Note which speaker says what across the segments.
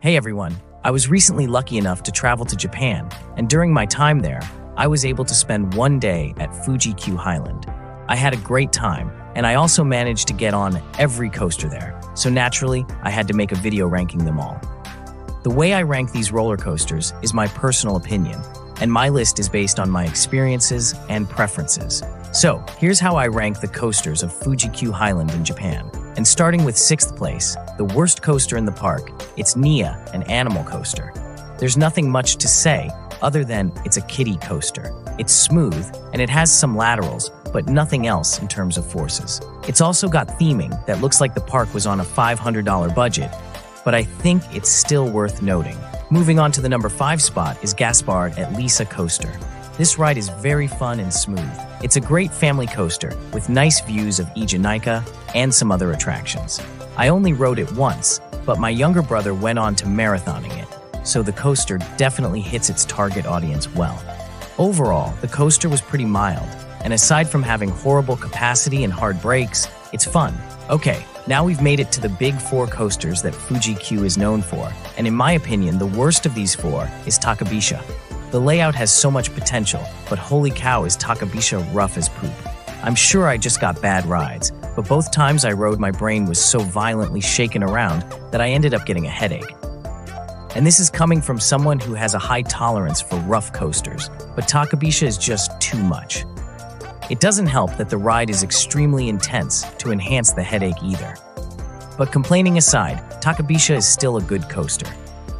Speaker 1: Hey everyone, I was recently lucky enough to travel to Japan, and during my time there, I was able to spend one day at Fuji Q Highland. I had a great time, and I also managed to get on every coaster there, so naturally, I had to make a video ranking them all. The way I rank these roller coasters is my personal opinion, and my list is based on my experiences and preferences. So, here's how I rank the coasters of Fuji Q Highland in Japan. And starting with 6th place, the worst coaster in the park, it's Nia, an animal coaster. There's nothing much to say other than it's a kiddie coaster. It's smooth, and it has some laterals, but nothing else in terms of forces. It's also got theming that looks like the park was on a $500 budget, but I think it's still worth noting. Moving on to the number 5 spot is Gaspard at Lisa Coaster. This ride is very fun and smooth. It's a great family coaster with nice views of Eikana and some other attractions. I only rode it once, but my younger brother went on to marathoning it, so the coaster definitely hits its target audience well. Overall, the coaster was pretty mild, and aside from having horrible capacity and hard brakes, it's fun. Okay, now we've made it to the big 4 coasters that Fuji Q is known for, and in my opinion, the worst of these 4 is Takabisha. The layout has so much potential, but holy cow is Takabisha rough as poop. I'm sure I just got bad rides, but both times I rode my brain was so violently shaken around that I ended up getting a headache. And this is coming from someone who has a high tolerance for rough coasters, but Takabisha is just too much. It doesn't help that the ride is extremely intense to enhance the headache either. But complaining aside, Takabisha is still a good coaster.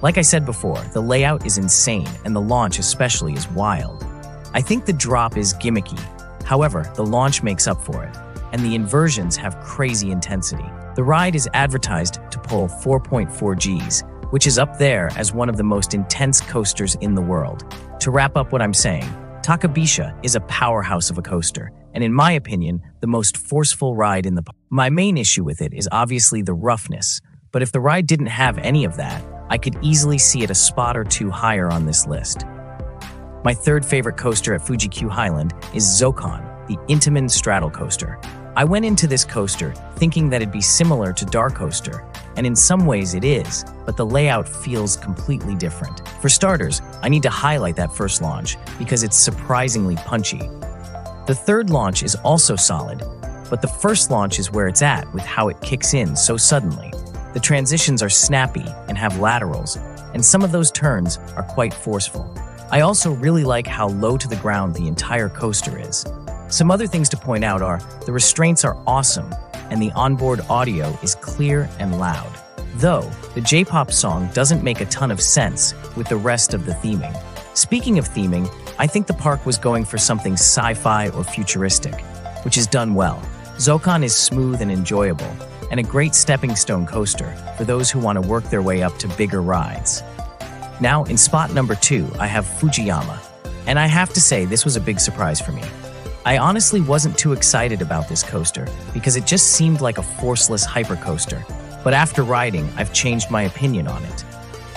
Speaker 1: Like I said before, the layout is insane and the launch especially is wild. I think the drop is gimmicky. However, the launch makes up for it, and the inversions have crazy intensity. The ride is advertised to pull 4.4 Gs, which is up there as one of the most intense coasters in the world. To wrap up what I'm saying, Takabisha is a powerhouse of a coaster, and in my opinion, the most forceful ride in the park. My main issue with it is obviously the roughness, but if the ride didn't have any of that, I could easily see it a spot or 2 higher on this list. My 3rd favorite coaster at Fuji Q Highland is Zokan, the Intamin straddle coaster. I went into this coaster thinking that it'd be similar to Dark Coaster, and in some ways it is, but the layout feels completely different. For starters, I need to highlight that first launch because it's surprisingly punchy. The 3rd launch is also solid, but the first launch is where it's at with how it kicks in so suddenly. The transitions are snappy and have laterals, and some of those turns are quite forceful. I also really like how low to the ground the entire coaster is. Some other things to point out are the restraints are awesome, and the onboard audio is clear and loud. Though, the J-pop song doesn't make a ton of sense with the rest of the theming. Speaking of theming, I think the park was going for something sci-fi or futuristic, which is done well. Zokan is smooth and enjoyable, and a great stepping stone coaster for those who want to work their way up to bigger rides. Now, in spot number 2, I have Fujiyama, and I have to say this was a big surprise for me. I honestly wasn't too excited about this coaster because it just seemed like a forceless hypercoaster, but after riding, I've changed my opinion on it.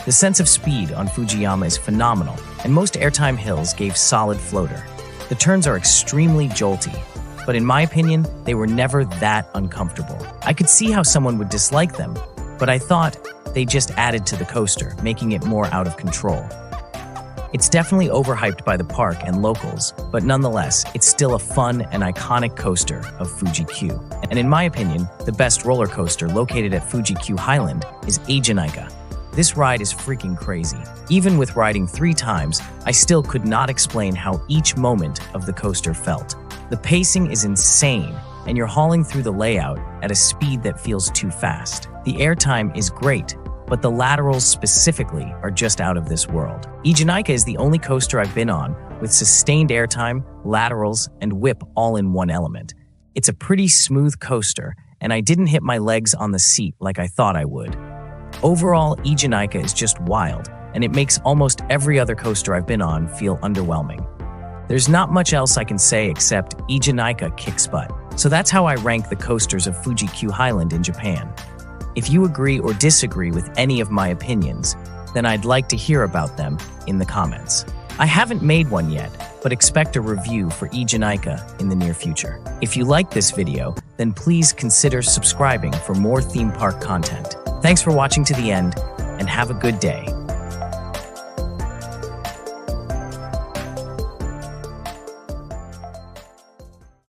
Speaker 1: The sense of speed on Fujiyama is phenomenal, and most airtime hills gave solid floater. The turns are extremely jolty, but in my opinion, they were never that uncomfortable. I could see how someone would dislike them, but I thought they just added to the coaster, making it more out of control. It's definitely overhyped by the park and locals, but nonetheless, it's still a fun and iconic coaster of Fuji Q. And in my opinion, the best roller coaster located at Fuji Q Highland is Eikana. This ride is freaking crazy. Even with riding 3 times, I still could not explain how each moment of the coaster felt. The pacing is insane, and you're hauling through the layout at a speed that feels too fast. The airtime is great, but the laterals specifically are just out of this world. Eikana is the only coaster I've been on with sustained airtime, laterals, and whip all in one element. It's a pretty smooth coaster, and I didn't hit my legs on the seat like I thought I would. Overall, Eikana is just wild, and it makes almost every other coaster I've been on feel underwhelming. There's not much else I can say except Eikana kicks butt. So that's how I rank the coasters of Fuji Q Highland in Japan. If you agree or disagree with any of my opinions, then I'd like to hear about them in the comments. I haven't made one yet, but expect a review for Eikana in the near future. If you like this video, then please consider subscribing for more theme park content. Thanks for watching to the end, and have a good day.